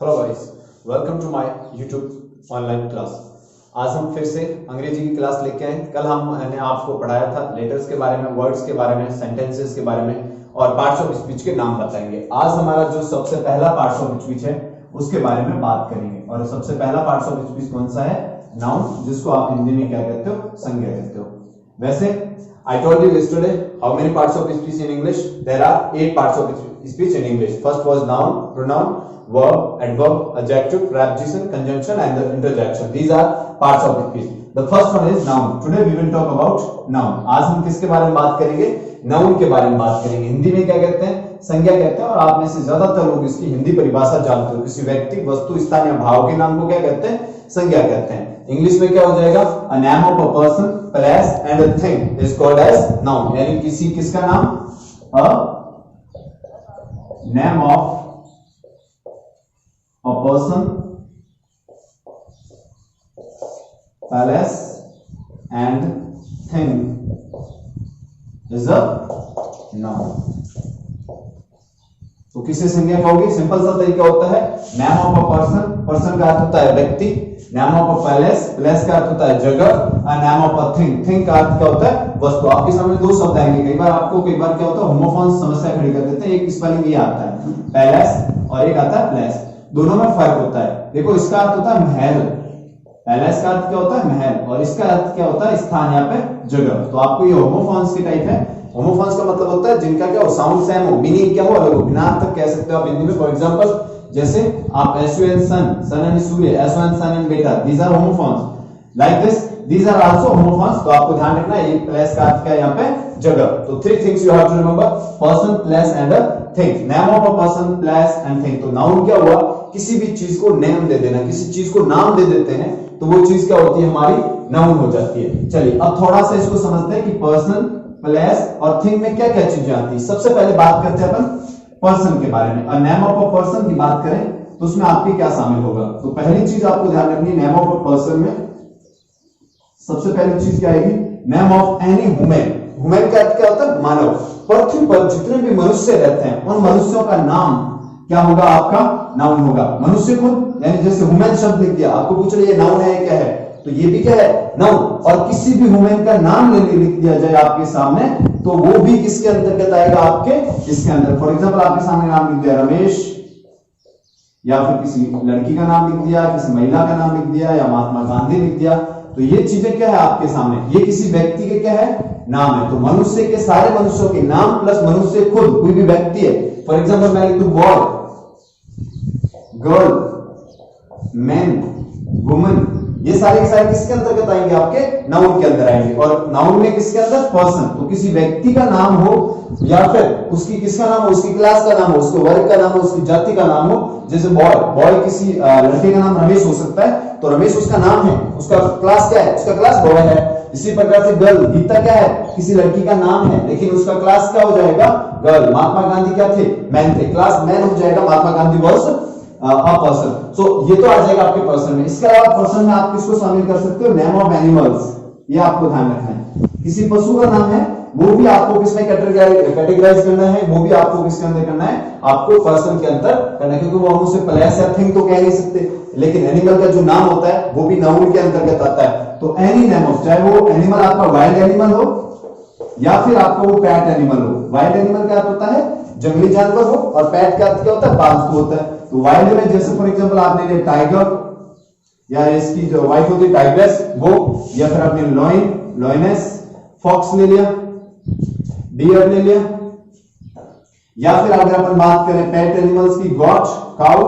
Hello guys, welcome to my YouTube online class. आज हम फिर से अंग्रेजी की क्लास लेके आए। कल हमने आपको पढ़ाया था लेटर्स के बारे में, वर्ड्स के बारे में, सेंटेंसेस के बारे में और पार्ट्स ऑफ स्पीच के नाम बताएंगे। आज हमारा जो सबसे पहला पार्ट्स ऑफ स्पीच है उसके बारे में बात करेंगे। और सबसे पहला पार्ट्स ऑफ स्पीच कौन सा है? नाउन, जिसको आप हिंदी में क्या कहते हो? संज्ञा कहते हो। वैसे I told you yesterday how many parts of speech in English? There are 8 parts of speech in English. First was noun, pronoun, verb, adverb, adjective, preposition, conjunction and the interjection. These are parts of speech. The first one is noun. Today we will talk about noun. आज हम किसके बारे में बात करेंगे? Noun के बारे में बात करेंगे। हिंदी में क्या कहते हैं? संज्ञा कहते हैं। और आप में से ज्यादातर लोग इसकी हिंदी परिभाषा जानते हो। किसी व्यक्ति, वस्तु, स्थान या भाव के नाम को क्या कहते हैं? संज्ञा कहते हैं। इंग्लिश में क्या हो जाएगा? A name of a person, place and a thing is called as noun. यानी किसका नाम? A name of a person, place and thing is a noun. तो किसे संज्ञा कहोगे? सिंपल सा तरीका होता है, name of a person, person का अर्थ होता है व्यक्ति, name of a palace, palace का अर्थ होता है जगह, और name of a thing, thing का अर्थ क्या होता है? वस्तु। आपके सामने दो शब्द आएंगे, कई बार क्या होता है, होमोफोन्स समस्या खड़ी कर देते हैं। एक स्पेलिंग ये आता है पैलेस और एक आता है प्लेस, दोनों में फर्क होता है। देखो, इसका अर्थ होता है महल, पैलेस का अर्थ क्या होता है? महल, और इसका अर्थ क्या होता है? स्थान, यहाँ पे जगह। तो आपको ये होमोफोन्स की टाइप है। होमोफोन्स का मतलब होता है जिनका क्या हो, साउंड सेम हो, मीनिंग क्या हो, अलग हो, बिनार्थक कह सकते हो आप हिंदी में। फॉर एग्जांपल, जैसे आप एसयूएन सन, सन एंड सूर्य, एसओएन सन एंड बेटा, these are homophones. Like this, these are also homophones. तो आपको ध्यान रखना है, ये प्लेस का अर्थ क्या है यहाँ पे? जगह। तो 3 things you have to remember, person, place and a thing. Name of a person, place and thing. तो नाउन क्या हुआ? किसी भी चीज को नेम दे देना, किसी चीज को नाम दे देते हैं तो वो चीज क्या होती है? हमारी नाउन हो जाती है। चलिए अब थोड़ा सा इसको समझते हैं कि पर्सन, प्लेस और थिंग में क्या क्या चीजें आती है। सबसे पहले बात करते हैं अपन पर्सन के बारे में। और नेम ऑफ अ पर्सन की बात करें तो उसमें आपकी क्या शामिल होगा? तो पहली चीज आपको ध्यान रखनी है, नेम ऑफ अ पर्सन में सबसे पहली चीज क्या आएगी? Name of any women. Women का अर्थ क्या होता है? मानव। पृथ्वी पर जितने भी मनुष्य रहते हैं उन मनुष्यों का नाम क्या होगा? आपका नाउन होगा। मनुष्य खुद, यानी जैसे वुमेन शब्द लिख दिया, आपको पूछ रहे ये नाउन है क्या है? तो ये भी क्या है? नाउन। और किसी भी वुमेन का नाम लिख दिया जाए आपके सामने तो वो भी किसके अंतर्गत आएगा? आपके इसके अंदर। फॉर एग्जांपल, आपके सामने नाम लिख दिया रमेश, या फिर किसी लड़की का नाम लिख दिया, किसी महिला का नाम लिख दिया, या महात्मा गांधी लिख दिया, तो ये चीजें क्या है आपके सामने? ये किसी व्यक्ति के क्या है? नाम है। तो मनुष्य के, सारे मनुष्यों के नाम प्लस मनुष्य खुद, कोई भी व्यक्ति है। फॉर एग्जांपल, मैं लिख दूं बॉय, गर्ल, मैन, वुमन, ये सारे के सारे किसके अंतर्गत आएंगे? आपके नाउन के अंदर आएंगे। और नाउन में किसके अंदर? पर्सन। तो किसी व्यक्ति का नाम हो या फिर उसकी किसका नाम हो? उसकी क्लास का नाम हो, उसके वर्ग का नाम हो, उसकी जाति का नाम हो। जैसे बॉय, बॉय किसी लड़के का नाम रमेश हो सकता है, तो रमेश उसका नाम है, उसका क्लास क्या है? उसका क्लास बॉय है। इसी प्रकार से गर्ल, गीता क्या है? किसी लड़की का नाम है लेकिन उसका क्लास क्या हो जाएगा? गर्ल। महात्मा गांधी क्या थे? मैन थे, क्लास मैन हो जाएगा। Mahatma Gandhi was a person. सो ये तो आ जाएगा आपके पर्सन में। इसके अलावा पर्सन में आप किसको शामिल कर सकते हो? नेम ऑफ एनिमल्स, ये आपको ध्यान रखना है। किसी पशु का नाम है वो भी आपको किसमें कैटेगराइज करना है? वो भी आपको किसके अंदर करना है? आपको पर्सन के अंदर करना है, क्योंकि वो हम उसे प्लेस या थिंग तो कह नहीं सकते। लेकिन एनिमल का जो नाम होता है वो भी नाउन के अंतर्गत आता है। तो एनी नेम ऑफ, चाहे वो एनिमल आपका वाइल्ड एनिमल हो या फिर आपको वो पैट एनिमल हो। वाइल्ड एनिमल का अर्थ होता है जंगली जानवर हो, और पैट का अर्थ क्या होता है? पालतू होता है। तो वाइल्ड में जैसे फॉर एग्जांपल आपने लिए टाइगर, या इसकी जो वाइफ होती है टाइग्रेस वो, या फिर आपने लॉइन, लॉइनेस, फॉक्स ले लिया, डियर ले लिया, या फिर अगर अपन बात करें पेट एनिमल्स की, got, cow,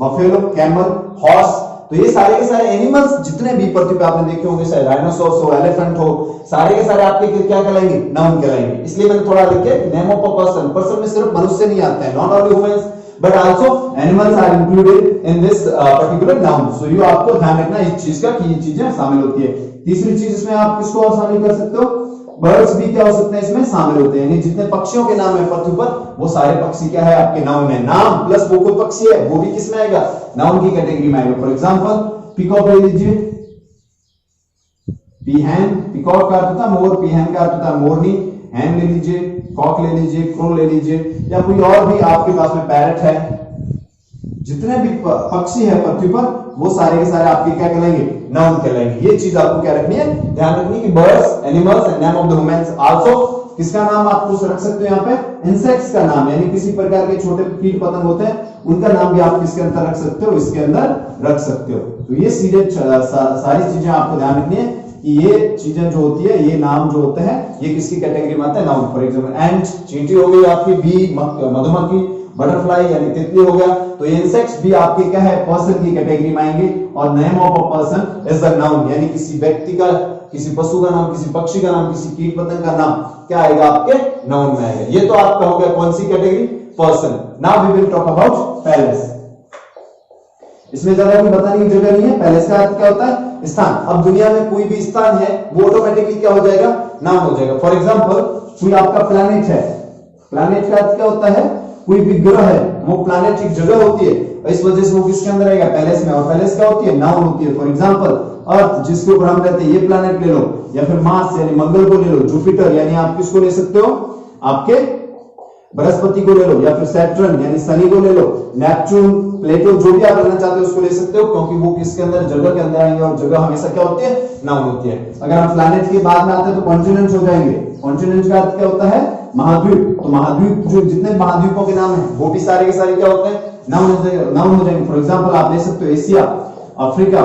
buffalo, camel, horse. तो ये सारे के सारे एनिमल्स जितने भी पृथ्वी पे आपने देखे होंगे, चाहे राइनोसोरस हो, एलिफेंट हो, सारे के सारे आपके क्या कहलाएंगे? नाउन कहलाएंगे। इसलिए मैंने थोड़ा लिखे name of a person. Person में सिर्फ मनुष्य नहीं आते हैं, not only humans but also animals are included in this particular noun. So you आपको ध्यान रखना इस चीज का कि ये चीजें शामिल होती है। तीसरी चीज इसमें आप किसको और शामिल कर सकते हो? बर्ड्स भी क्या हो सकते हैं इसमें शामिल होते हैं, यानी जितने पक्षियों के नाम है पृथ्वी पर वो सारे पक्षी क्या है? आपके नाउन में। नाम प्लस वो कोई पक्षी है वो भी किसमें आएगा? नाउन की कैटेगरी में आएगा। फॉर एग्जांपल, पीकॉक ले लीजिए, पीहैन, पीकॉक का अर्थ होता है मोर, पीहैन का अर्थ होता है मोरनी। हैन ले लीजिए, कॉक ले लीजिए, क्रो ले लीजिए, या कोई और भी आपके पास में पैरट है, जितने भी पक्षी है पृथ्वी पर वो सारे के सारे आपके क्या कहलाएंगे, नाउन कहलाएंगे। ये चीज आपको क्या रखनी है, ध्यान रखनी है कि birds, animals and name of the humans also, किसका नाम आप रख सकते हो यहाँ पे, इंसेक्ट्स का नाम, यानी किसी प्रकार के छोटे कीट पतंग होते हैं उनका नाम भी आप किसके अंदर रख सकते हो, इसके अंदर रख सकते हो। तो ये सीधे सारी चीजें आपको ध्यान रखनी है कि ये चीजें जो होती है, ये नाम जो होते हैं ये किसकी कैटेगरी में आते हैं, नाउन। फॉर एग्जांपल एंट, चींटी हो गई आपकी, बी मधुमक्खी, बटरफ्लाई यानी तितली हो गया। तो ये इंसेक्ट्स भी आपके क्या है, पर्सन की कैटेगरी में आएंगे। और name of a person is the noun, यानी किसी व्यक्ति का, किसी पशु का नाम, किसी पक्षी का नाम, किसी कीट पतंग का नाम क्या आएगा आपके, नाउन में आएगा। ये तो आपका हो गया कौन सी category, person. Now we will talk about palace. इसमें ज्यादा कोई बताने की जगह नहीं है। पैलेस का अर्थ क्या होता है, स्थान। अब दुनिया में कोई भी स्थान है वो ऑटोमेटिकली क्या हो जाएगा, नाउन हो जाएगा। फॉर एग्जांपल कोई आपका प्लैनेट है, प्लैनेट का अर्थ क्या होता है, कोई भी ग्रह है, वो प्लैनेट एक जगह होती है, इस वजह से वो किसके अंदर आएगा, पैलेस में। और पैलेस क्या होती है, नाउन होती है। फॉर एग्जांपल अर्थ, जिसके ऊपर हम रहते हैं, ये प्लैनेट ले लो, या फिर मार्स यानी मंगल को ले लो, जुपिटर यानी आप किसको ले सकते हो, आपके बृहस्पति को ले लो, या फिर सैटर्न यानी शनि को ले लो, नेपच्यून, प्लेटो, जो भी आप लेना चाहते हो उसको ले सकते हो, क्योंकि वो किसके अंदर, जगह के अंदर आएंगे। और जगह हमेशा क्या होती है, नाउन होती है। अगर हम प्लैनेट के बाद में आते हैं तो कॉन्टिनेंट्स हो जाएंगे। कॉन्टिनेंट का अर्थ क्या होता है, महाद्वीप। तो महाद्वीप, जो जितने महाद्वीपों के नाम है वो भी सारे के सारे क्या होते हैं, नाउन हो जाएंगे। फॉर एग्जांपल आप ले सकते हो एशिया, अफ्रीका,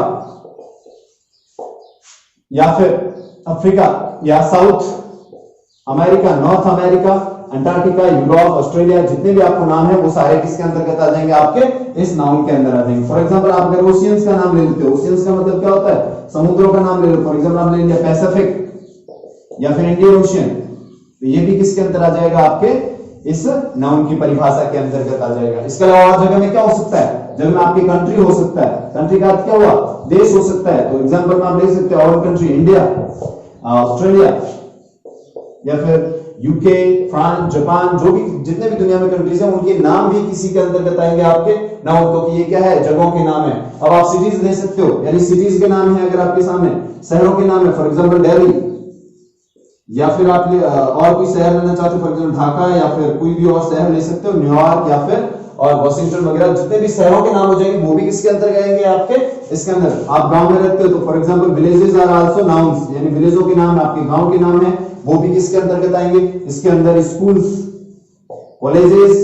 या फिर अफ्रीका या south America, north America, Antarctica, Europe, Australia, जितने भी आपको नाम है वो सारे किसके अंतर्गत आ जाएंगे, आपके इस नाउन के अंदर आ जाएंगे। फॉर एग्जांपल आप अगर ओशियंस का नाम ले लेते हो, ओशियंस का मतलब क्या होता है, समुद्रों का नाम ले लो। फॉर एग्जांपल आप ले लिया पैसिफिक या फिर इंडियन ओशियन, तो ये भी किसके अंदर आ जाएगा, आपके इस नाउन की परिभाषा के अंतर्गत आ जाएगा। इसके अलावा और जगह में क्या हो सकता है, जगह में आपकी कंट्री हो सकता है। कंट्री का अर्थ क्या हुआ, देश हो सकता है। तो एग्जांपल में आप ले सकते हो और कंट्री, इंडिया, ऑस्ट्रेलिया, या फिर यूके, फ्रांस, जापान, जो भी जितने भी दुनिया में कंट्रीज हैं उनके नाम भी किसी के अंतर्गत आएंगे, आपके नाउन। क्योंकि ये क्या है, जगहों के नाम है। अब आप सिटीज ले सकते हो, यानी सिटीज के नाम है अगर आपके सामने, शहरों के नाम है। फॉर एग्जांपल दिल्ली, या फिर आप और कोई शहर लेना चाहते हो, फॉर एग्जांपल ढाका, या फिर कोई भी और शहर ले सकते हो, न्यूयॉर्क या फिर और वॉशिंगटन वगैरह, जितने भी शहरों के नाम हो जाएंगे वो भी किसके अंदर आएंगे, आपके इसके अंदर। आप गांव में रहते हो तो for example villages are also nouns, यानी विलेजों के नाम, आपके गांव के नाम है, वो भी किसके अंतर्गत आएंगे, इसके अंदर। स्कूल्स, कॉलेजेस,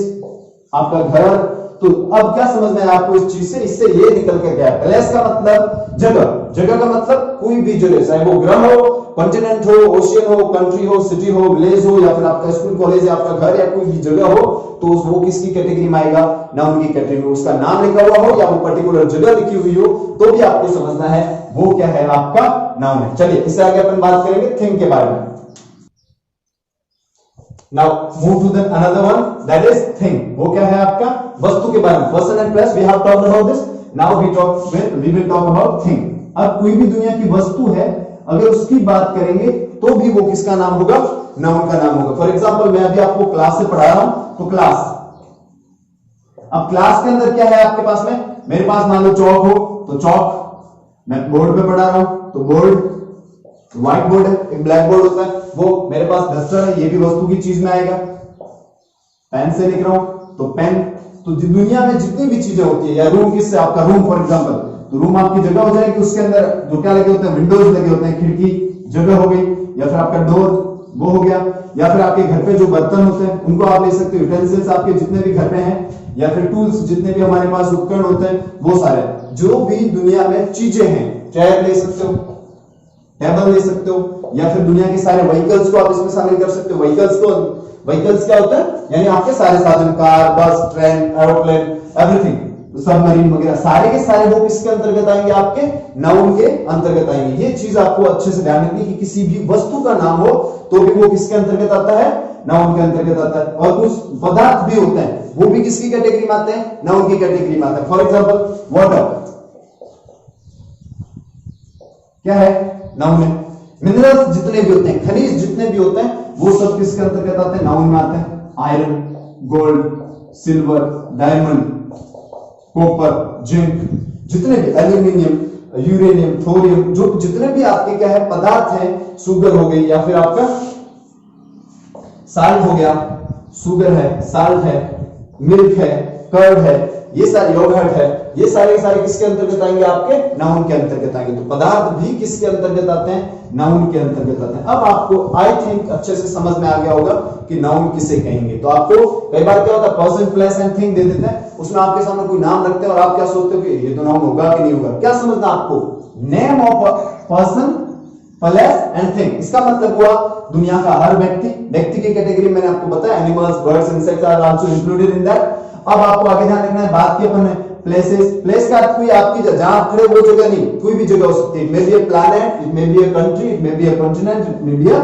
आपका घर। तो अब क्या समझ में आया आपको इस चीज से, इससे ये निकल के गया, पैलेस का मतलब जगह, जगह का मतलब कोई भी जगह, चाहे वो ग्रह हो, कॉन्टिनेंट हो, ओशियन हो, कंट्री हो, सिटी हो, विलेज हो, या फिर आपका स्कूल, कॉलेज, आपका घर, या कोई भी जगह हो, तो वो किसकी कैटेगरी में आएगा, नाउन की कैटेगरी में। उसका नाम लिखा हुआ हो या वो पर्टिकुलर जगह लिखी हुई हो, तो भी आपको समझना है वो क्या है, आपका नाउन है। चलिए इससे आगे अपन बात करेंगे थिंग के बारे में। Now move to the another one, that is thing. वो क्या है आपका, वस्तु के बारे में। Person and place, we have talked about this. Now we will talk about thing. अब कोई भी दुनिया की वस्तु है, अगर उसकी बात करेंगे तो भी वो किसका नाम होगा, नाउन का नाम होगा। फॉर एग्जांपल मैं अभी आपको क्लास से पढ़ा रहा हूं, तो क्लास। अब क्लास के अंदर क्या है आपके पास में, मेरे पास मान लो चौक हो तो चौक, मैं बोर्ड पे पढ़ा रहा हूं तो बोर्ड, व्हाइट बोर्ड है, एक ब्लैक बोर्ड होता है, वो मेरे पास डस्टर है, ये भी वस्तु की चीज में आएगा। पेन से लिख रहा हूं तो पेन। तो दुनिया में जितनी भी चीजें होती है, या रूम, किससे, आपका रूम फॉर एग्जांपल, तो रूम आपकी जगह हो जाएगी, उसके अंदर जो क्या लगे होते हैं, विंडोज लगे होते हैं, खिड़की जगह हो गई, या फिर आपका डोर वो हो गया, या फिर आपके घर पे जो बर्तन होते हैं उनको आप ले सकते हो, यूटेंसिल्स आपके जितने भी घर पे हैं, या फिर टूल्स जितने भी हमारे पास उपकरण होते हैं, वो सारे जो भी दुनिया में चीजें हैं, चेयर ले सकते हो, टेबल ले सकते हो, या फिर दुनिया के सारे व्हीकल्स को आप इसमें शामिल कर सकते हो। व्हीकल्स क्या होता है, यानी आपके सारे साधन, कार, बस, ट्रेन, एरोप्लेन, एवरीथिंग, सबमरीन वगैरह, सारे के सारे वो किसके अंतर्गत आएंगे, आपके नाउन के अंतर्गत आएंगे। ये चीज आपको अच्छे से ध्यान रखनी कि किसी भी वस्तु का नाम हो तो भी वो किसके अंतर्गत आता है, नाउन के अंतर्गत आता है। और कुछ पदार्थ भी होते हैं, वो भी किसकी कैटेगरी में आते हैं, नाउन की कैटेगरी में आते हैं। फॉर एग्जाम्पल वाटर क्या है, नाउन है। मिनरल्स जितने भी होते हैं, खनिज जितने भी होते हैं, वो सब किसके अंतर्गत आते हैं, नाउन में आते हैं। Iron, gold, silver, diamond, copper, zinc, जितने भी, एल्यूमिनियम, यूरेनियम, थोरियम, जो जितने भी आपके क्या है पदार्थ हैं, शुगर हो गई, या फिर आपका साल्ट हो गया, शुगर है, साल्ट है, मिल्क है, कर्ड है, ये सारे योगर्ट है, ये सारे किसके अंतर्गत आएंगे? आपके नाउन के अंतर्गत आएंगे। तो पदार्थ भी किसके अंतर्गत आते हैं? नाउन के अंतर्गत आते हैं। अब आपको आई थिंक अच्छे से समझ में आ गया होगा कि नाउन किसे कहेंगे। तो आपको कई बार क्या होता है, person place and thing they देते हैं, उसमें आपके सामने कोई नाम रखते हैं और आप क्या सोचते हो कि ये तो नाउन होगा कि नहीं होगा। क्या समझना आपको? Name of person place and thing, इसका मतलब हुआ दुनिया का हर व्यक्ति की कैटेगरी मैंने आपको बताया, animals, birds, insects are also included in that. अब आपको आगे ध्यान रखना है, बात की अपन प्लेसेस, प्लेस का अर्थ कोई आपकी जहां आप खड़े वो जगह नहीं, कोई भी जगह हो सकती है। It may be a planet, it may be a country, it may be a continent, it may be a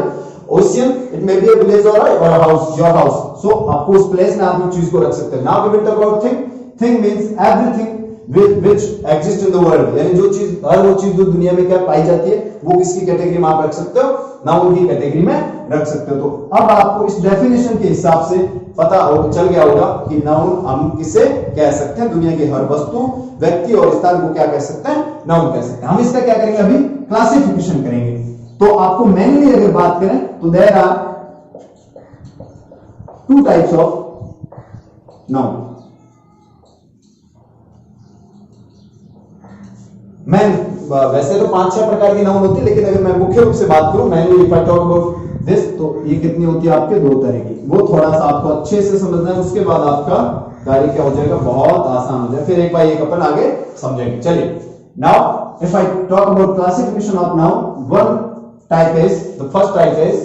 ocean, it may be a village और हाउस, योर हाउस। सो आपको उस प्लेस में आप उस चीज को रख सकते हैं। Now we will talk about thing. Thing means everything which exist in the world, यानी जो चीज, हर वो चीज जो दुनिया में क्या पाई जाती है, वो किसकी कैटेगरी में आप रख सकते हो? नाउन की कैटेगरी में रख सकते हो। तो अब आपको इस डेफिनेशन के हिसाब से पता चल गया होगा कि नाउन हम किसे कह सकते हैं। दुनिया की हर वस्तु, व्यक्ति और स्थान को क्या कह सकते हैं? नाउन कह सकते हैं। हम इसका क्या करेंगे? अभी क्लासिफिकेशन करेंगे। तो आपको मेनली अगर बात करें तो there are two types of noun. मैं वैसे तो 5-6 प्रकार की नाउन होती है, लेकिन अगर मैं मुख्य रूप से बात करूं, mainly if I talk about this, तो ये कितनी होती है आपके? 2 तरह की। वो थोड़ा सा आपको अच्छे से समझना है, उसके बाद आपका कार्य क्या हो जाएगा? बहुत आसान हो जाएगा। फिर एक बार एक अपन आगे समझेंगे। चलिए, now if I talk about classification of noun, one type is, the first type is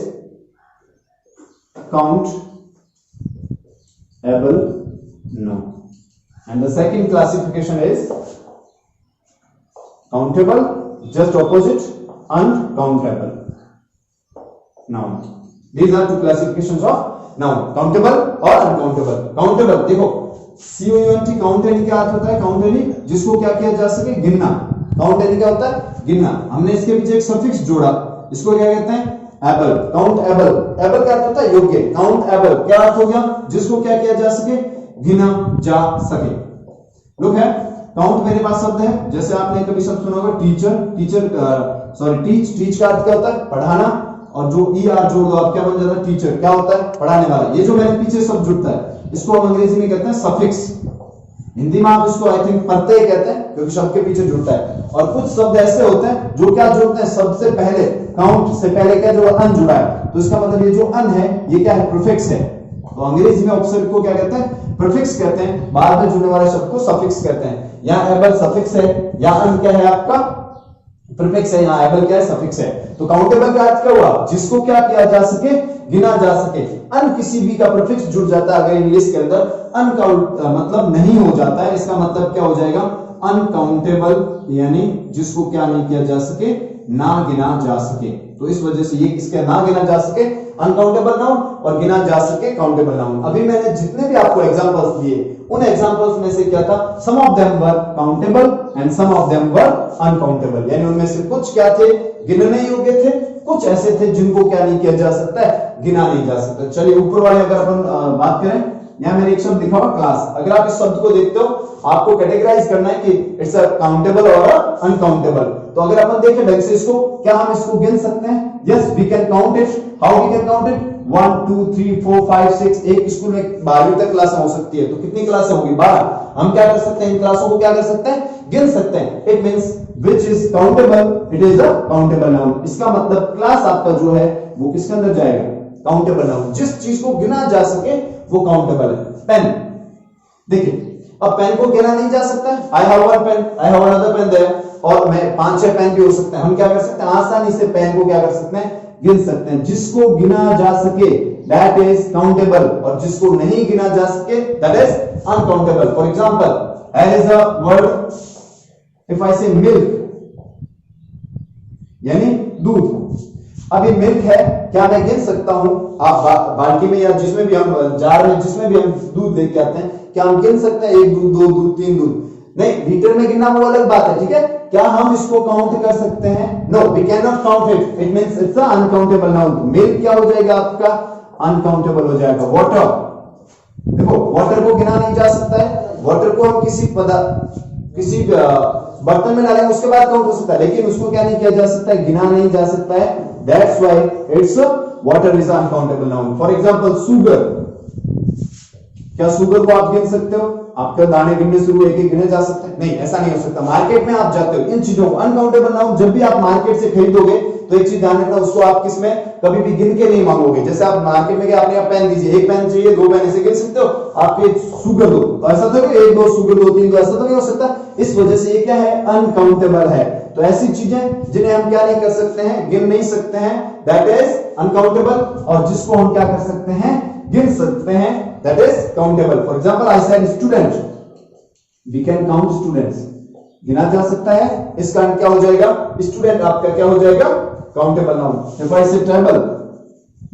countable noun, and the second classification is countable, just opposite, uncountable noun. These are two classifications of noun, countable और uncountable. countable देखो, count, count यानी क्या अर्थ होता है? count यानी जिसको क्या किया जा सके? गिनना। count यानी क्या होता है? गिनना। हमने इसके पीछे एक सफिक्स जोड़ा, इसको क्या कहते हैं? able. countable, able का अर्थ होता है योग्य। countable क्या अर्थ हो गया? जिसको क्या किया जा सके? गिना जा सके। लुक है, काउंट मेरे पास शब्द है, जैसे आपने कभी शब्द सुना होगा टीचर, टीच का अर्थ क्या होता है? पढ़ाना, और जो ER जोड़ दो आप क्या बन जाता है? टीचर। क्या होता है? पढ़ाने वाला। ये जो मेरे पीछे शब्द जुड़ता है, इसको हम अंग्रेजी में कहते हैं सफिक्स। हिंदी में आप इसको आई थिंक प्रत्यय कहते हैं, क्योंकि शब्द के पीछे जुड़ता है। और कुछ शब्द ऐसे होते हैं जो क्या जोड़ते हैं? सबसे पहले, काउंट से पहले क्या जो अन जुड़ा है, तो इसका मतलब ये जो अन है, ये क्या है? प्रीफिक्स है। तो अंग्रेजी में उपसर्ग को क्या कहते हैं? प्रीफिक्स कहते हैं। बाद में जुड़ने वाले शब्द को सफिक्स कहते हैं। यहाँ एबल सफिक्स है, यहाँ अन क्या है? आपका प्रीफिक्स है। यहाँ एबल क्या है? सफिक्स है। तो काउंटेबल का अर्थ क्या हुआ? जिसको क्या किया जा सके? गिना जा सके। अन किसी भी का प्रीफिक्स जुड़ जाता है अगर इंग्लिश के अंदर, अनकाउंट मतलब नहीं हो जाता है, इसका मतलब क्या हो जाएगा? अनकाउंटेबल, यानी जिसको क्या नहीं किया जा सके? ना गिना जा सके। तो इस वजह से ये किसके? ना गिना जा सके अनकाउंटेबल नाउन, और गिना जा सके काउंटेबल नाउन। अभी मैंने जितने भी आपको एग्जांपल्स दिए, उन एग्जांपल्स में से क्या था? Some of them were countable and some of them were uncountable, यानी उनमें से कुछ क्या थे? गिनने योग्य थे, कुछ ऐसे थे जिनको क्या नहीं किया जा सकता है? गिना नहीं जा सकता। चलिए ऊपर वाले अगर अपन बात करें, यहाँ मैंने एक शब्द लिखा हुआ क्लास। अगर आप इस शब्द को देखते हो, आपको कैटेगराइज करना है कि इट्स अ काउंटेबल और अनकाउंटेबल। तो अगर अपन देखें ढंग से इसको, क्या हम इसको गिन सकते हैं? Yes, we can count it. How we can count it? 1 2 3 4 5 6। एक स्कूल में 12वीं तक क्लास हो सकती है, तो कितनी क्लास होगी? 12। हम क्या कर सकते हैं? इन क्लासों को क्या कर सकते हैं? गिन सकते हैं। It means which is countable, it is a countable noun. इसका मतलब क्लास आपका जो है वो किसके अंदर जाएगा? Countable noun. जिस चीज को गिना जा सके वो काउंटेबल है। पेन, देखिए अब पेन को गिना नहीं जा सकता है। I have one pen, I have another pen there, और मैं 5-6 पेन भी हो सकते हैं। हम क्या कर सकते हैं? आसानी से पेन को क्या कर सकते हैं? गिन सकते हैं। जिसको गिना जा सके दैट इज काउंटेबल, और जिसको नहीं गिना जा सके that is uncountable. For example, here is a word, if I say milk, यानी दूध। अभी मिल्क है, क्या मैं गिन सकता हूं? आप बाल्टी में या जिसमें भी हम जार में जिसमें भी हम दूध लेके आते हैं, क्या हम गिन सकते हैं? 1 दूध, 2 दूध, 3 दूध? नहीं, लीटर में गिनना वो अलग बात है, ठीक है? क्या हम इसको काउंट कर सकते हैं? No, we can not count it. It means it's a uncountable noun. Milk क्या हो जाएगा आपका? अनकाउंटेबल हो जाएगा। वाटर, देखो वाटर को गिना नहीं जा सकता है। वाटर को हम किसी बर्तन में डालेंगे, उसके बाद काउंट हो सकता है, लेकिन उसको क्या नहीं किया जा सकता है? गिना नहीं जा सकता है। That's why it's water is uncountable noun. For example, sugar, क्या शुगर को आप गिन सकते हो? आपके दाने गिनने शुरू एक एक गिने जा सकते हैं? नहीं, ऐसा नहीं हो सकता। मार्केट में आप जाते हो, इन चीजों को अनकाउंटेबल नाउन जब भी आप मार्केट से खरीदोगे तो एक चीज ध्यान रखना, उसको आप किसमें कभी भी गिन के नहीं मांगोगे। जैसे आप मार्केट में गए, आपने पेन दीजिए, एक पेन चाहिए, दो पेन, ऐसे गिन सकते हो? आपके शुगर दो, तो ऐसा तो एक दो शुगर दो तीन, तो ऐसा तो नहीं हो सकता। इस वजह से ये क्या है? अनकाउंटेबल है। तो ऐसी चीजें जिन्हें हम क्या नहीं कर सकते हैं? गिन नहीं सकते हैं, दैट इज अनकाउंटेबल। और जिसको हम क्या कर सकते हैं? गिन सकते हैं, that is countable. For example I said student, we can count students, गिना जा सकता है। इसका क्या हो जाएगा? स्टूडेंट आपका क्या हो जाएगा? Countable noun. इफ आई से table,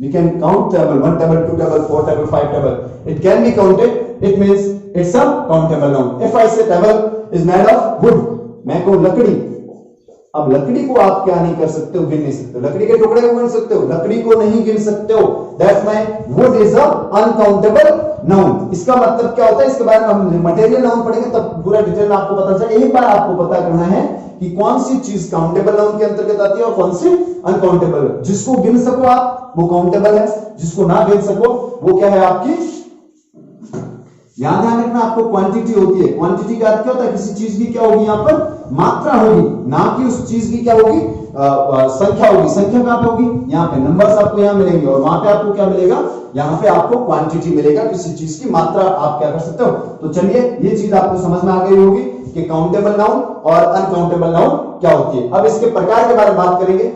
we can count table, 1 table, 2 table, 4 table, 5 table, it can be counted, it means it's a countable noun. If I say table is made of wood, मैं कहूं लकड़ी, अब लकड़ी को आप क्या नहीं कर सकते हो? गिन नहीं सकते हो। लकड़ी के टुकड़े को गिन सकते हो, लकड़ी को नहीं गिन सकते हो। That's why would is a uncountable noun. इसका मतलब क्या होता है? इसके बारे में हम मटेरियल नाउन पढ़ेंगे तब पूरा डिटेल में आपको पता चले। एक बार आपको पता करना है कि कौन सी चीज काउंटेबल नाउन के अंतर्गत आती है और कौन सी अनकाउंटेबल। जिसको गिन सको आप वो काउंटेबल है, जिसको ना गिन सको वो क्या है? आपकी। यहां ध्यान रखना, आपको क्वांटिटी होती है। क्वांटिटी का अर्थ क्या होता है? किसी चीज की क्या होगी? यहां पर मात्रा होगी, ना कि उस चीज की क्या होगी? संख्या होगी। संख्या कहां पे होगी? यहां पे नंबर्स आपको यहां मिलेंगे, और वहां पे आपको क्या मिलेगा? यहां पे आपको क्वांटिटी मिलेगा, किसी चीज की मात्रा आप क्या कर सकते हो। तो चलिए, ये चीज आपको समझ में आ गई होगी कि काउंटेबल नाउन और अनकाउंटेबल नाउन क्या होती है। अब इसके प्रकार के बारे में बात करेंगे।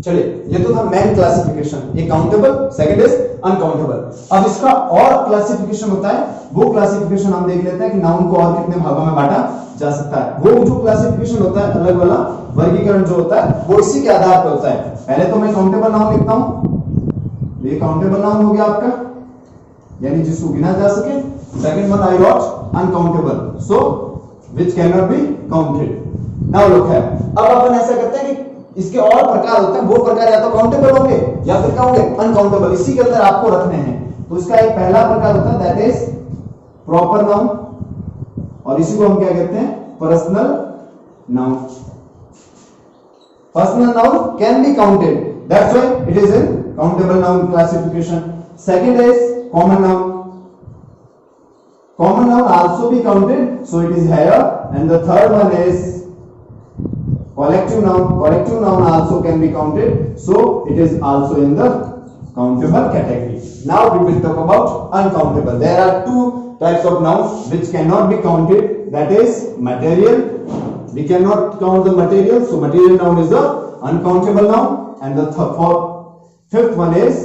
चलिए, ये तो था मेन क्लासिफिकेशन, ये काउंटेबल, सेकंड इज अनकाउंटेबल। अब इसका और क्लासिफिकेशन होता है, वो क्लासिफिकेशन हम देख लेते हैं कि नाउन को और कितने भागों में बांटा जा सकता है। वो जो क्लासिफिकेशन होता है, अलग वाला वर्गीकरण जो होता है, वो इसी के आधार पर होता है। पहले तो मैं काउंटेबल नाउन लिखता हूं, ये काउंटेबल नाउन हो गया आपका, यानी जिसको गिना जा सके। Second one I wrote uncountable, so which can not be counted. Now look है, अब अपन ऐसा करते हैं कि इसके और प्रकार होते हैं, वो प्रकार या तो काउंटेबल होंगे या फिर क्या होंगे? अनकाउंटेबल। इसी के अंदर आपको रखने हैं। तो इसका एक पहला प्रकार होता है, दैट इज प्रॉपर नाउन, और इसी को हम क्या कहते हैं? Personal noun. Personal noun can be counted, that's why it is in countable noun classification. Second is common noun. Common noun also be counted, so it is higher. And the third one is collective noun. Collective noun also can be counted, so it is also in the countable category. Now we will talk about uncountable. There are two types of nouns which cannot be counted. That is material. We cannot count the material, so material noun is the uncountable noun. And the fifth one is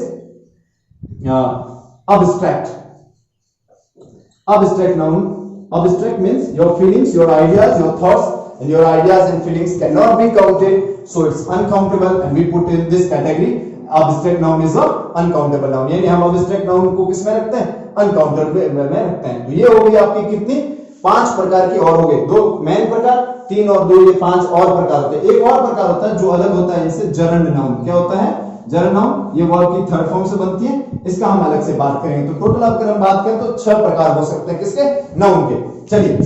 abstract. Abstract noun. Abstract means your feelings, your ideas, your thoughts, and your ideas and feelings cannot be counted, so it's uncountable, and we put in this category. Abstract noun is a uncountable noun. यानी हम abstract noun को किस में रखते हैं? Uncountable में रखते हैं। तो ये हो गई आपकी कितनी? 5 प्रकार की और हो गए। 2 मेन प्रकार, 3 और 2 ये 5 और प्रकार होते हैं। एक और प्रकार होता है जो अलग होता है, इससे जरंड नाउन। क्या होता है? जरंड नाउन। ये वर्ब की थर्ड फॉर्म से बनती है, इसका हम अलग से बात करेंगे। तो टोटल अगर हम बात करें तो 6 प्रकार हो सकते हैं, किसके? नाउन के। चलिए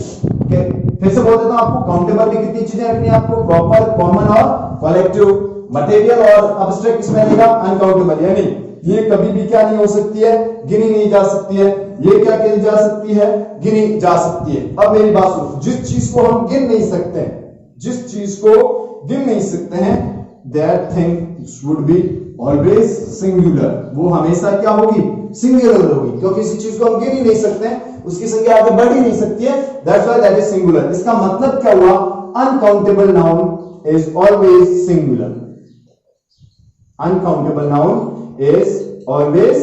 फिर से बोल देता हूं आपको, काउंटेबल में कितनी चीजें रखनी है आपको? प्रॉपर, कॉमन और कलेक्टिव। मटेरियल और अब्स्ट्रैक्ट किसमें रहेगा? अनकाउंटेबल, यानी ये कभी भी क्या नहीं हो सकती है? गिनी नहीं जा सकती है। ये क्या कही जा सकती है? गिनी जा सकती है। अब मेरी बात सुनो, जिस चीज को हम गिन नहीं सकते, जिस चीज को गिन नहीं सकते हैं, that thing should be always singular. वो हमेशा क्या होगी? सिंगुलर होगी, क्योंकि किसी चीज को हम गिन ही नहीं सकते हैं, उसकी संख्या आगे बढ़ ही नहीं सकती है। That's why that is singular. इसका मतलब क्या हुआ? Uncountable noun is always singular. Uncountable noun is always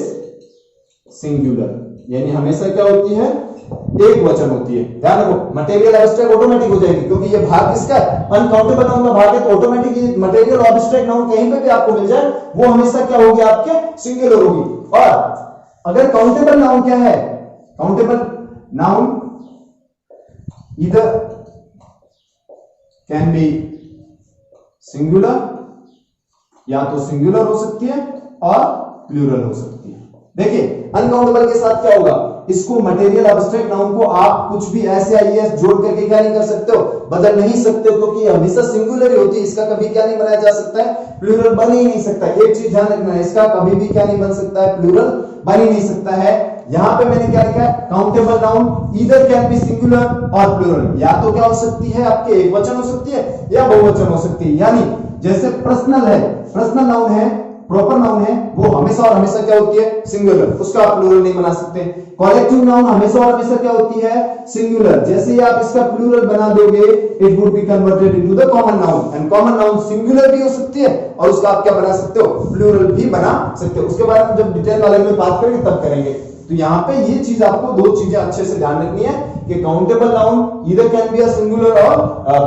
singular, यानी हमेशा क्या होती है? एक वचन होती है। ध्यान रखो, मटेरियल एब्स्ट्रैक्ट ऑटोमेटिक हो जाएगी, क्योंकि ये भाग किसका है? अनकाउंटेबल नाउन का भाग है। तो ऑटोमेटिक मटेरियल और एब्स्ट्रैक्ट नाउन कहीं पे भी आपको मिल जाए, वो हमेशा क्या होगी? आपके सिंगुलर होगी। और अगर काउंटेबल नाउन क्या है? Countable noun either can B singular, या तो सिंगुलर हो सकती है और प्लूरल हो सकती है। देखिए, अनकाउंटेबल के साथ क्या होगा? इसको मटेरियल एब्स्ट्रैक्ट नाउन को आप कुछ भी ऐसे आईएएस जोड़ करके क्या नहीं कर सकते हो, बदल नहीं सकते हो, क्योंकि हमेशा सिंगुलर ही होती है, इसका कभी क्या नहीं बनाया जा सकता है, प्लूरल बन ही नहीं सकता। एक चीज ध्यान रखना है, इसका कभी भी क्या नहीं बन सकता है, प्लूरल बन ही नहीं सकता है। यहां पे मैंने क्या लिखा है, countable noun either can B singular और प्लूरल, या तो क्या हो सकती है आपके एक वचन हो सकती है या बहुवचन हो सकती है। यानी जैसे पर्सनल है, पर्सनल नाउन है, प्रॉपर नाउन है, वो हमेशा और हमेशा क्या होती है, सिंगुलर, उसका आप प्लूरल नहीं बना सकते। कलेक्टिव नाउन हमेशा और हमेशा क्या होती है, सिंगुलर। जैसे ही आप इसका प्लूरल बना दोगे it would be converted into the common noun, and common noun singular भी हो सकती है और उसका आप क्या बना सकते हो, प्लूरल भी बना सकते हो। उसके बारे में जब डिटेल वाले में बात करेंगे तब करेंगे। तो यहाँ पे ये चीज आपको दो चीजें अच्छे से ध्यान रखनी है कि countable noun either can be a singular और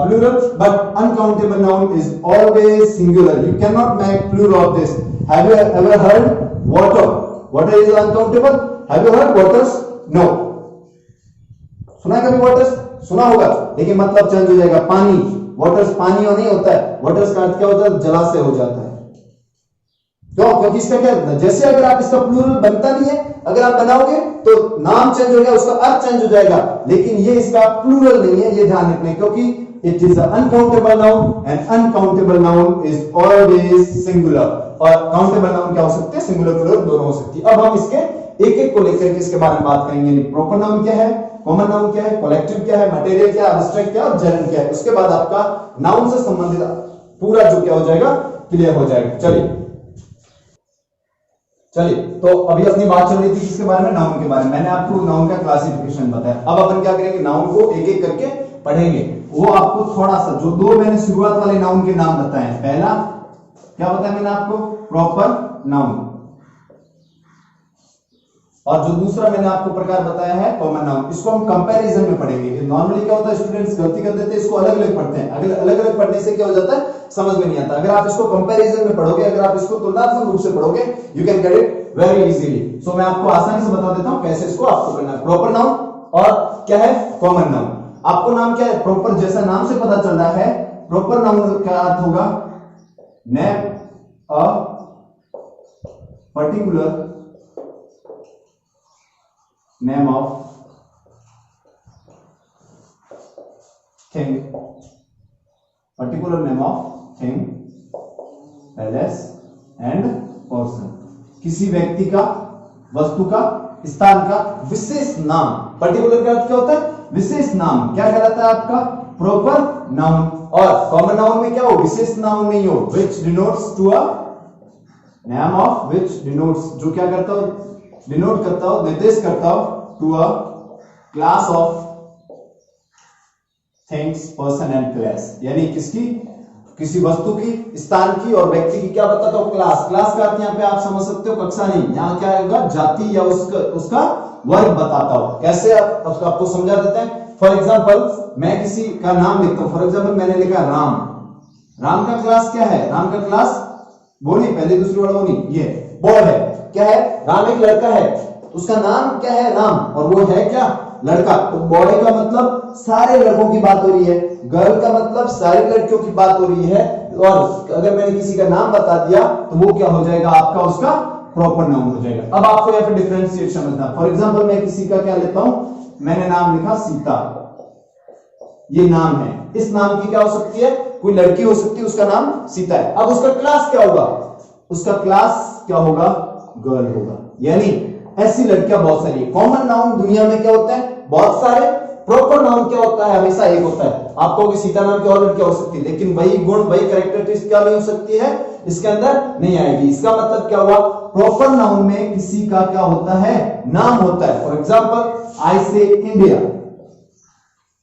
plural, but uncountable noun is always singular, you can not make plural of this. Have you ever heard water, water is uncountable, have you heard waters, no, सुना कभी waters, सुना होगा, लेकिन मतलब change हो जाएगा, पानी, वाटर्स पानी और नहीं होता है, वाटर्स का अर्थ क्या होता है, जलाशय हो जाता है। क्यों? क्योंकि इसका क्या, जैसे अगर आप इसका प्लूरल बनता नहीं है, अगर आप बनाओगे तो नाम चेंज हो गया, उसका अर्थ चेंज हो जाएगा, लेकिन ये इसका प्लूरल नहीं है, ये ध्यान रखना है, क्योंकि it is uncountable noun and uncountable noun is always singular. और काउंटेबल नाउन क्या हो सकते हैं, सिंगुलर प्लूरल दोनों हो सकती है। अब हम इसके एक एक को लेकर के इसके बारे में बात करेंगे। प्रॉपर नाउन क्या है, कॉमन नाउन क्या है, कलेक्टिव क्या है, मटेरियल क्या है, एब्स्ट्रैक्ट क्या है और जेरंड क्या है। उसके बाद आपका नाउन से संबंधित पूरा जो क्या हो जाएगा, क्लियर हो जाएगा। चलिए तो अभी अपनी बात चल रही थी किसके बारे में, नाउन के बारे में। मैंने आपको नाउन का क्लासिफिकेशन बताया। अब अपन क्या करेंगे, नाउन को एक एक करके पढ़ेंगे। वो आपको थोड़ा सा जो दो मैंने शुरुआत वाले नाउन के नाम बताए, पहला क्या बताया मैंने आपको, प्रॉपर नाउन, और जो दूसरा मैंने आपको प्रकार बताया है कॉमन नाउन। इसको हम कंपैरिजन में पढ़ेंगे। नॉर्मली क्या होता है, स्टूडेंट्स गलती कर देते हैं, इसको अलग अलग पढ़ते हैं। अलग अलग पढ़ने से क्या हो जाता है, समझ में नहीं आता। अगर आप इसको कंपैरिजन में पढ़ोगे, अगर आप इसको तुलनात्मक रूप से पढ़ोगे, you can get it very easily. So मैं आपको आसानी से बता देता हूं कैसे इसको आपको करना है। प्रॉपर नाउन और क्या है, कॉमन नाउन। आपको नाम क्या है, प्रॉपर, जैसा नाम से पता चल रहा है, प्रॉपर नाउन का अर्थ होगा name a particular name of thing, particular name of thing, place and person, किसी व्यक्ति का, वस्तु का, स्थान का विशेष नाम। पर्टिकुलर का अर्थ क्या होता है, विशेष नाम। क्या कहलाता है आपका, प्रॉपर नाउन। और कॉमन नाउन में क्या हो, विशेष नाउन नहीं हो, which denotes to a name of, which denotes, जो क्या करता हो, डिनोट करता हो, निर्देश करता हो, to a class of things, person and place. यानी किसकी, किसी वस्तु की, स्थान की और व्यक्ति की क्या बताता हो, क्लास। क्लास का अर्थ यहाँ पे आप समझ सकते हो, कक्षा नहीं, यहाँ क्या होगा, जाति या उसका वर्ग बताता हो। कैसे आपको समझा देते हैं। फॉर एग्जाम्पल मैं किसी का नाम लिखता हूं, फॉर एग्जाम्पल मैंने लिखा राम। राम का क्लास क्या है, राम का क्लास वो नहीं, पहले दूसरी वाला वो नहीं, ये बॉय है। क्या है, राम एक लड़का है, उसका नाम क्या है, राम, और वो है क्या, लड़का। तो बॉय का मतलब सारे लड़कों की बात हो रही है, गर्ल का मतलब सारी लड़कियों की बात हो रही है। और अगर मैंने किसी का नाम बता दिया तो वो क्या हो जाएगा आपका, उसका प्रॉपर नाउन हो जाएगा। अब आपको यहाँ पे डिफरेंशिएट समझना। फॉर एग्जाम्पल मैं किसी का क्या लेता हूं, मैंने नाम लिखा सीता, ये नाम है। इस नाम की क्या हो सकती है, कोई लड़की हो सकती है, उसका नाम सीता है। अब उसका क्लास क्या होगा, उसका क्लास क्या होगा, गर्ल होगा। यानी ऐसी लड़कियां बहुत सारी है। कॉमन नाउन दुनिया में क्या होता है, बहुत सारे। प्रॉपर नाउन क्या होता है, हमेशा एक होता है। आपको सीता नाम की और लड़कियां हो सकती है, लेकिन वही गुण, वही कैरेक्टरिस्टिक्स क्या नहीं हो सकती है, इसके अंदर नहीं आएगी। इसका मतलब क्या हुआ, प्रॉपर नाउन में किसी का क्या होता है, नाम होता है। फॉर एग्जाम्पल आई से इंडिया।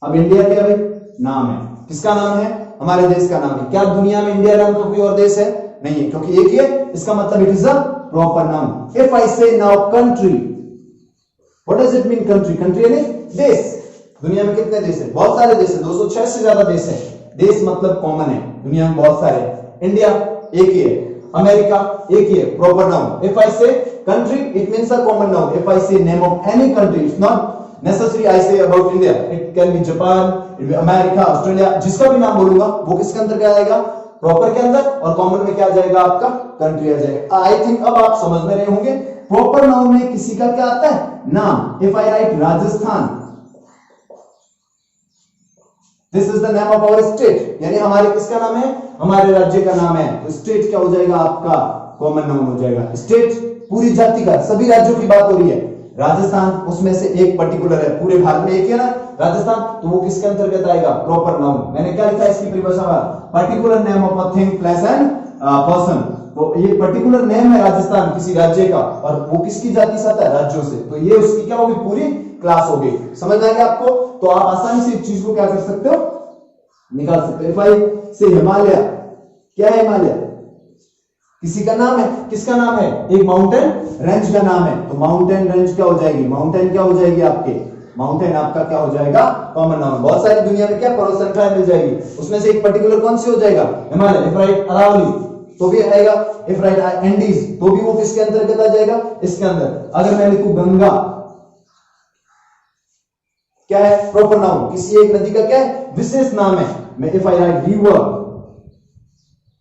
अब इंडिया क्या भाई, नाम है, किसका नाम है, हमारे देश का नाम है। क्या दुनिया में इंडिया नाम का कोई और देश है, नहीं है, क्योंकि एक ही है। इसका मतलब it is a proper noun. If I say now country, what does it mean country, country यानी देश। दुनिया में कितने देश है, बहुत सारे देश है, 206 से ज्यादा देश है। देश मतलब कॉमन है, दुनिया में बहुत सारे। इंडिया एक ही है, अमेरिका एक ही है, proper noun. If I say country it means a common noun. If I say name of any country, it's not necessary I say about India, it can be Japan, it will be America, Australia, जिसका भी नाम बोलूंगा वो किसके अंदर क्या आएगा, proper के अंदर, और कॉमन में क्या आ जाएगा आपका, कंट्री आ जाएगा। आई थिंक अब आप समझ में रहे होंगे। प्रॉपर नाउन में किसी का क्या आता है? नाम। If I write Rajasthan, this is the name of our state, यानी हमारे किसका नाम है? हमारे राज्य का नाम है। तो स्टेट क्या हो जाएगा आपका? कॉमन नाउन हो जाएगा। स्टेट पूरी जाति का, सभी राज्यों की बात हो रही है। राजस्थान उसमें से एक पर्टिकुलर है, पूरे भारत में एक ही है ना राजस्थान, तो वो किसके अंतर्गत आएगा? Proper noun. मैंने क्या लिखा है इसकी परिभाषा में? Particular name of a thing, place and person. तो ये पर्टिकुलर नेम है राजस्थान किसी राज्य का, और वो किसकी जाति से आता है? राज्यों से। तो ये उसकी क्या होगी? पूरी क्लास हो गई। समझ में आ गया आपको? तो आप आसानी से इस चीज को क्या कर सकते हो? निकाल सकते हो। इफ आई से हिमालय, क्या है हिमालय? किसी का नाम है। किसका नाम है? एक माउंटेन रेंज का नाम है। तो माउंटेन रेंज क्या हो जाएगी? माउंटेन क्या हो जाएगी आपके? माउंटेन आपका क्या हो जाएगा? Common noun. बहुत सारी दुनिया में क्या पर्वत श्रृंखलाएं मिल जाएगी, उसमें से एक पर्टिकुलर कौन सी हो जाएगा? हिमालय। इफ राइट अरावली तो भी आएगा। इफ राइट एंडीज तो भी वो किसके अंतर्गत आ जाएगा? इसके अंदर। अगर मैं लिखूं गंगा, क्या है? Proper noun. किसी एक नदी का क्या है? विशेष नाम है। मैं if I right river,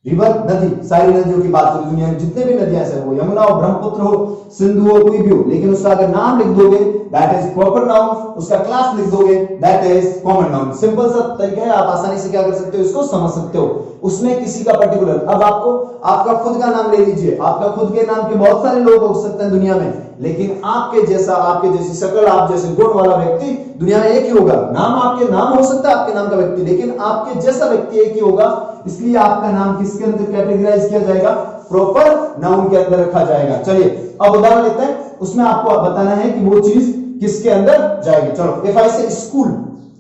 river नदी, सारी नदियों की बात करें दुनिया में जितने भी नदियां हैं, वो यमुना हो, ब्रह्मपुत्र हो, सिंधु हो, कोई भी हो, लेकिन उसका अगर नाम लिख दोगे दैट इज प्रॉपर नाउन, उसका क्लास लिख दोगे that is common noun. Simple सा तरीका है, आप आसानी से क्या कर सकते हो? इसको समझ सकते हो। उसमें किसी का पर्टिकुलर, अब आपको आपका खुद का नाम ले लीजिए। आपका खुद के नाम के बहुत सारे लोग हो सकते हैं दुनिया में, लेकिन आपके जैसा, आपके जैसी शक्ल, आप जैसे गुण वाला व्यक्ति दुनिया में एक ही होगा। नाम आपके नाम हो सकता है, आपके नाम का व्यक्ति, लेकिन आपके जैसा व्यक्ति एक ही होगा। इसलिए आपका नाम किसके अंदर कैटेगराइज किया जाएगा? प्रॉपर नाउन के अंदर रखा जाएगा। चलिए अब उदाहरण लेते हैं, उसमें आपको बताना है कि वो चीज किसके अंदर जाएगी। चलो इफ आई से स्कूल,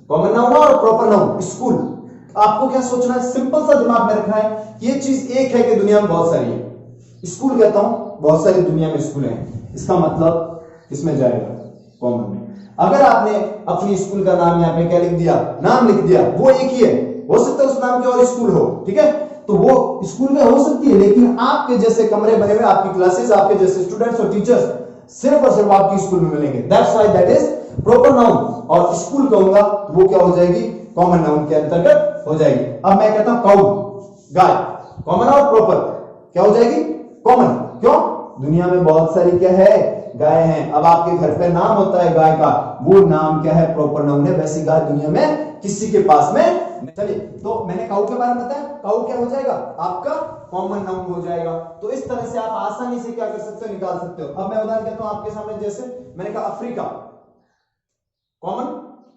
कॉमन नाउन और प्रॉपर नाउन। स्कूल, आपको क्या सोचना है? सिंपल सा दिमाग में रखना है, ये चीज एक है कि दुनिया में बहुत सारी है। स्कूल कहता हूं, बहुत सारी दुनिया में स्कूल है, इसका मतलब किसमें जाएगा? कॉमन में। अगर आपने अपनी स्कूल का नाम यहाँ पे क्या लिख दिया? नाम लिख दिया, वो एक ही है, हो सकता है उस नाम के और स्कूल हो, ठीक है, तो वो स्कूल में हो सकती है, लेकिन आपके जैसे कमरे बने हुए, आपकी क्लासेस, आपके जैसे स्टूडेंट्स और टीचर्स सिर्फ और सिर्फ आपकी स्कूल में मिलेंगे। That's why that is proper noun. और स्कूल कहूंगा तो वो क्या हो जाएगी? कॉमन नाउन के अंतर्गत हो जाएगी। अब मैं कहता हूं काउ, गाय, कॉमन और प्रॉपर क्या हो जाएगी? कॉमन। क्यों? दुनिया में बहुत सारी क्या है? गाय हैं। अब आपके घर पे नाम होता है गाय का, वो नाम क्या है? प्रॉपर नाउन है। वैसी गाय दुनिया में किसी के पास में। चलिए, तो मैंने काऊ के बारे में बताया, काऊ क्या हो जाएगा? आपका कॉमन नाउन हो जाएगा। तो इस तरह से आप आसानी से क्या कर सकते हो? निकाल सकते हो। अब मैं उदाहरण कहता हूं आपके सामने, जैसे मैंने कहा अफ्रीका, कॉमन,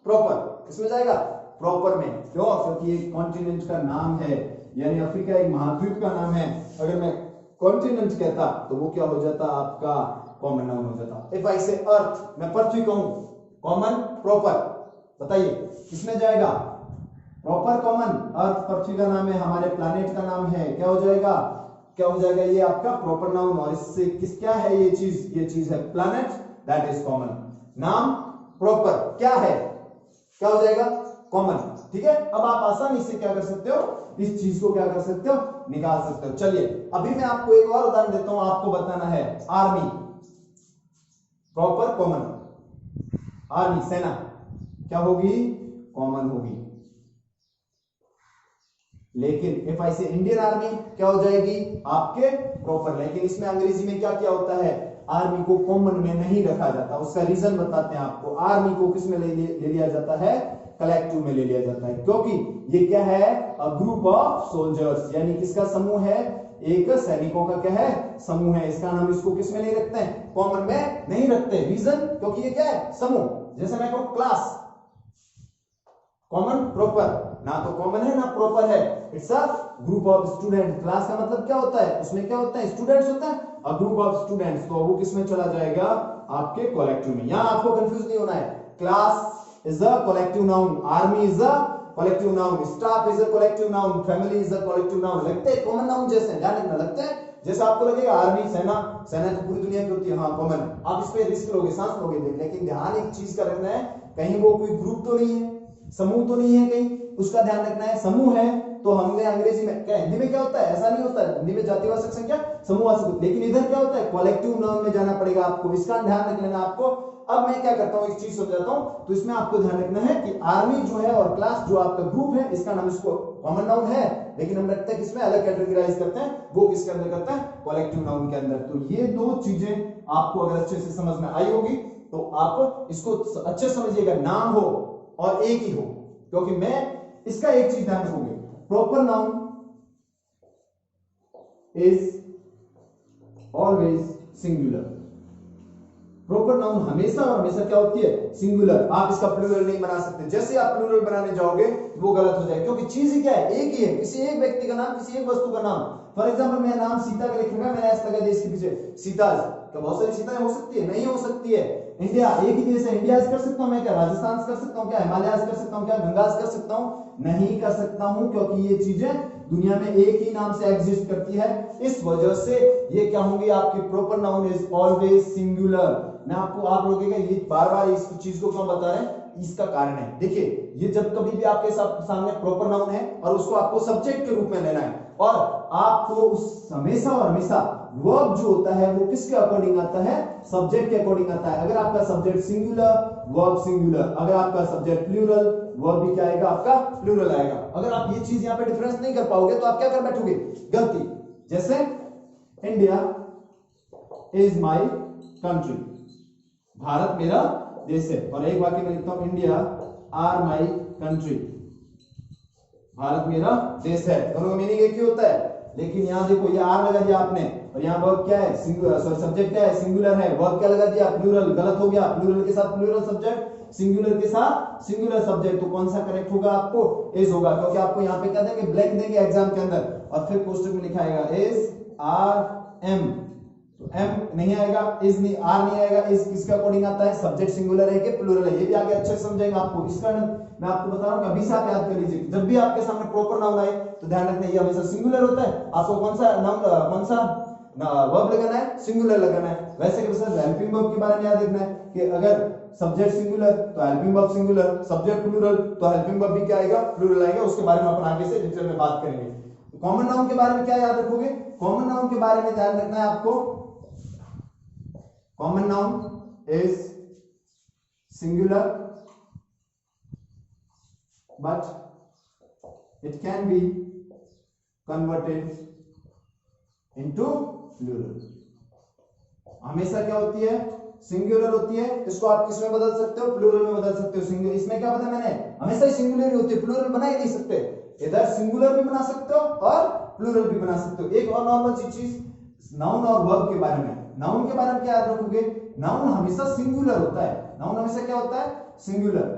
प्रॉपर, इसमें जाएगा प्रॉपर में। क्यों? क्योंकि ये कॉन्टिनेंट का नाम है, यानी अफ्रीका एक महाद्वीप का नाम है। अगर मैं कॉन्टिनेंट कहता तो वो क्या हो जाता? आपका कॉमन नाउन हो जाता। इफ आई से अर्थ, मैं पृथ्वी कहूं, कॉमन, प्रॉपर, बताइए किसमें जाएगा? Proper, common. अर्थ पृथ्वी का नाम है, हमारे प्लैनेट का नाम है, क्या हो जाएगा? क्या हो जाएगा? ये आपका प्रॉपर नाउन। और इससे किस क्या है ये चीज? ये चीज है प्लैनेट, दैट इज कॉमन। नाम प्रॉपर क्या है? क्या हो जाएगा? कॉमन। ठीक है, अब आप आसानी से क्या कर सकते हो? इस चीज को क्या कर सकते हो? निकाल सकते हो। चलिए अभी मैं आपको एक और उदाहरण देता हूं, आपको बताना है आर्मी, प्रॉपर, कॉमन। आर्मी, सेना, क्या होगी? कॉमन होगी। लेकिन इफ आई से इंडियन आर्मी, क्या हो जाएगी? आपके प्रॉपर। लेकिन इसमें अंग्रेजी में क्या क्या होता है? आर्मी को कॉमन में नहीं रखा जाता। उसका रीजन बताते हैं आपको। आर्मी को किस में ले लिया जाता है? कलेक्टिव में ले लिया जाता है, क्योंकि ये क्या है? अ ग्रुप ऑफ सोल्जर्स, यानी किसका समूह है? एक सैनिकों का क्या है? समूह है। इसका नाम इसको किस में नहीं रखते हैं? कॉमन में नहीं रखते। रीजन? क्योंकि ये क्या है? समूह। जैसे मैं कहूं क्लास, कॉमन, प्रॉपर, ना तो कॉमन है ना प्रॉपर है। It's a group of student. Class का मतलब क्या होता है? उसमें क्या होता है? स्टूडेंट्स होता है। अ ग्रुप ऑफ स्टूडेंट्स, तो वो किसमें चला जाएगा? आपके कलेक्टिव में। यहां आपको कंफ्यूज नहीं होना है। Class is a collective noun, army is a collective noun, staff is a collective noun, family is a collective noun. लगते हैं कॉमन नाउन जैसे, ध्यान रखना, लगते हैं जैसे आपको लगेगा आर्मी, सेना, सेना तो पूरी दुनिया की होती है, हाँ कॉमन, आप इस पे रिस्क लोगे, सांस लोगे, लेकिन ध्यान एक चीज का रखना है, कहीं वो कोई ग्रुप तो नहीं है, समूह तो नहीं है कहीं, उसका ध्यान रखना है। समूह है तो हमने अंग्रेजी में क्या, हिंदी में क्या होता है? ऐसा नहीं होता है, हिंदी में जातिवाचक संख्या, समूहवाचक, लेकिन इधर क्या होता है? कलेक्टिव नाउन में जाना पड़ेगा आपको, इसका ध्यान रख लेना आपको। अब मैं क्या करता हूं, एक चीज समझाता हूं, तो इसमें आपको ध्यान रखना है कि आर्मी जो है और क्लास जो आपका ग्रुप है, इसका नाम इसको कॉमन नाउन है, लेकिन हम रखते हैं किसमें? अलग कैटेगराइज करते हैं, वो किसके अंदर करते हैं? कलेक्टिव नाउन के अंदर। तो ये दो चीजें आपको अगर अच्छे से समझ में आई होगी तो आप इसको अच्छे समझिएगा, नाम हो और एक ही हो, क्योंकि मैं इसका एक चीज ध्यान रखोगे, proper noun is always singular. Proper noun हमेशा और हमेशा क्या होती है, सिंगुलर। आप इसका प्लूरल नहीं बना सकते, जैसे आप प्लूरल बनाने जाओगे वो गलत हो जाएगा, क्योंकि चीज ही क्या है, एक ही है, किसी एक व्यक्ति का नाम, किसी एक वस्तु का नाम। फॉर एग्जांपल मैं नाम सीता का लिखूंगा, मैंने ऐसा लगा दिया इसके पीछे सीता, क्या बहुत सारी सीताएं हो सकती है, नहीं हो सकती है। इंडिया एक ही देश है, इंडिया कर सकता हूं मैं, क्या राजस्थान कर सकता हूं, क्या हिमालय कर सकता हूं, क्या गंगा कर सकता हूं, नहीं कर सकता हूं, क्योंकि ये चीजें दुनिया में एक ही नाम से एग्जिस्ट करती है। इस वजह से ये क्या होंगी, आपकी proper noun is always singular. मैं आपको, आप लोगों का ये बार बार इस चीज को क्यों बता रहे हैं, इसका कारण है। देखिए, ये जब कभी भी आपके सामने प्रॉपर नाउन है और उसको आपको सब्जेक्ट के रूप में लेना है, और आपको उस हमेशा और हमेशा वर्ब जो होता है वो किसके अकॉर्डिंग आता है, सब्जेक्ट के अकॉर्डिंग आता है। अगर आपका सब्जेक्ट सिंगुलर, वर्ब सिंगुलर। अगर आपका सब्जेक्ट प्लूरल, वर्ब भी क्या आएगा, आपका प्लूरल आएगा। अगर आप ये चीज यहां पे डिफरेंस नहीं कर पाओगे तो आप क्या कर बैठोगे, गलती। जैसे India is my country, Bharat मेरा देश है, और एक वाक्य में लिखता हूं, India are my country, Bharat मेरा देश है। दोनों का मीनिंग एक ही होता है, लेकिन यहां देखो ये आर लगा दिया आपने, और यहां वर्ब क्या है, सिंगुलर, सॉरी सब्जेक्ट क्या है, सिंगुलर है, वर्ब क्या लगा दिया, प्लूरल, गलत हो गया। प्लूरल के साथ प्लूरल सब्जेक्ट, सिंगुलर के साथ सिंगुलर सब्जेक्ट, तो कौन सा करेक्ट होगा, आपको इज होगा, क्योंकि आपको यहां पे क्या देंगे, ब्लैंक देंगे एग्जाम के अंदर, और फिर क्वेश्चन में लिखा आएगा इज आर एम, तो एम नहीं आएगा, इज नहीं, आर नहीं आएगा। इज किसके अकॉर्डिंग आता है, सब्जेक्ट सिंगुलर है कि प्लूरल है, ये भी आगे अच्छे से समझेंगे आपको। इस कारण मैं आपको बता रहा हूं, अभी से आप याद कर लीजिए, जब भी आपके सामने प्रॉपर नाउन आए तो ध्यान रखना ये हमेशा सिंगुलर होता है। आपको कौन सा नाउन, कौन सा वर्ब लगाना है, सिंगुलर लगाना है। वैसे कि सर हेल्पिंग वर्ब के बारे में याद रखना है कि अगर सब्जेक्ट सिंगुलर तो helping verb singular, subject plural तो हेल्पिंग वर्ब भी क्या आएगा, प्लूरल आएगा। उसके बारे में अपन आगे से डिटेल में बात करेंगे। कॉमन नाउन के बारे में क्या याद रखोगे, कॉमन नाउन के बारे में ध्यान रखना है आपको, common noun is singular but it can be converted into plural। हमेशा क्या होती है, सिंगुलर होती है, इसको आप किसमें बदल सकते हो, प्लूरल में बदल सकते हो। सिंगुलर, इसमें क्या बताया मैंने, हमेशा ही सिंगुलर ही होती है, प्लूरल बना ही नहीं सकते। इधर सिंगुलर भी बना सकते हो और प्लूरल भी बना सकते हो। एक और नॉर्मल सी चीज नाउन और वर्ब के बारे में, नाउन के बारे में क्या याद रखोगे, नाउन हमेशा सिंगुलर होता है, नाउन हमेशा क्या होता है, सिंगुलर,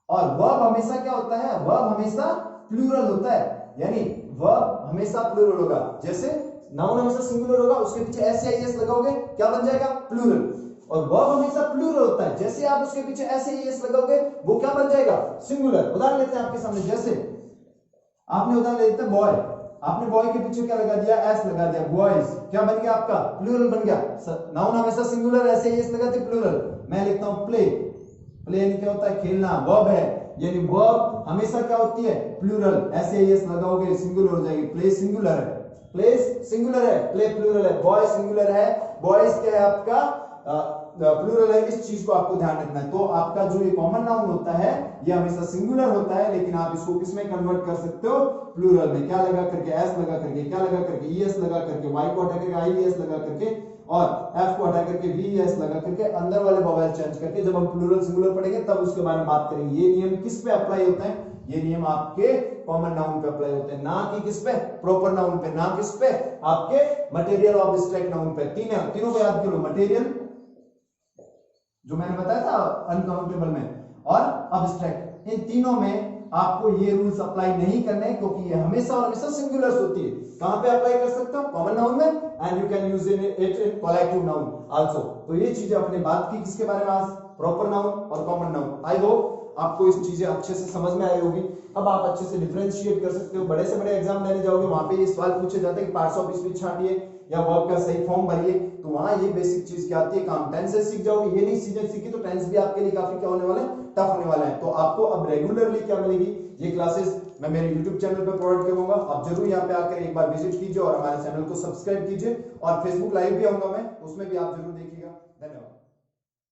और वर्ब हमेशा क्या होता है, वर्ब हमेशा प्लूरल होता है, यानी वर्ब हमेशा प्लूरल होगा। जैसे नाउन हमेशा सिंगुलर होगा, उसके पीछे एस या एस लगाओगे, क्या बन जाएगा, प्लूरल। और वर्ब हमेशा प्लूरल होता है, जैसे आप उसके पीछे एस या एस लगाओगे वो क्या बन जाएगा, सिंगुलर। उदाहरण लेते हैं आपके सामने, जैसे आपने उदाहरण लेते हैं बॉय, आपने बॉय के पीछे क्या लगा दिया, एस लगा दिया, बॉयज, क्या बन गया आपका, प्लूरल बन गया। नाउन हमेशा सिंगुलर, ऐसे एस लगाते प्लूरल। मैं लिखता हूं प्ले, प्ले यानी क्या होता है, खेलना, वर्ब है, यानी वर्ब हमेशा क्या होती है, प्लूरल, ऐसे एस लगाओगे सिंगुलर हो जाएगी। प्ले सिंगुलर है, प्ले सिंगुलर है, प्ले प्लूरल है, बॉय सिंगुलर है, बॉयज क्या है आपका प्लूरल है। इस चीज को आपको ध्यान रखना है। तो आपका जो ये कॉमन नाउन होता है ये हमेशा सिंगुलर होता है, लेकिन आप इसको किसमें कन्वर्ट कर सकते हो, प्लूरल में। क्या लगा करके, एस लगा करके, क्या लगा करके, ईएस लगा करके, वाई को हटा करके आईएस लगा करके, और एफ को हटा करके वीएस लगा करके, अंदर वाले वोवेल चेंज करके। जब हम प्लूरल सिंगुलर पढ़ेंगे तब उसके बारे में बात करेंगे। ये नियम किस पे अप्लाई होते हैं, ये नियम आपके कॉमन नाउन पे अप्लाई होते हैं, ना कि किस पे, प्रॉपर नाउन पे, ना किस पे, आपके मटेरियल और एब्स्ट्रैक्ट नाउन पे। तीनों को याद करो, मटेरियल जो मैंने बताया था अनकाउंटेबल में, और एब्स्ट्रैक्ट, इन तीनों में आपको ये रूल्स अप्लाई नहीं करने, क्योंकि ये हमेशा और हमेशा सिंगुलर्स होती है। कहां पे अप्लाई कर सकते हो, कॉमन नाउन में, and you can use it in collective noun also. तो ये चीजें अपने बात की किसके बारे में आज, प्रॉपर नाउन और कॉमन नाउन। आई होप आपको इस चीजें अच्छे से समझ में आई होगी। अब आप अच्छे से डिफरेंशिएट कर सकते हो। बड़े से बड़े एग्जाम देने जाओगे, वहां पे ये सवाल पूछे जाते हैं कि पार्ट्स ऑफ स्पीच छांटिए या वर्ब का सही फॉर्म भरिए, तो वहां ये बेसिक चीज क्या आती है, काम टेंस से सीख जाओगे। ये नहीं सीखी तो टेंस भी आपके लिए काफी क्या होने वाले, टफ होने वाला है। तो आपको अब रेगुलरली क्या मिलेगी, ये क्लासेस मैं मेरे YouTube चैनल पर प्रोवाइड करूंगा। आप जरूर यहाँ पे आकर एक बार विजिट कीजिए और हमारे चैनल को सब्सक्राइब कीजिए, और फेसबुक लाइव भी आऊंगा मैं, उसमें भी आप जरूर देखिएगा। धन्यवाद।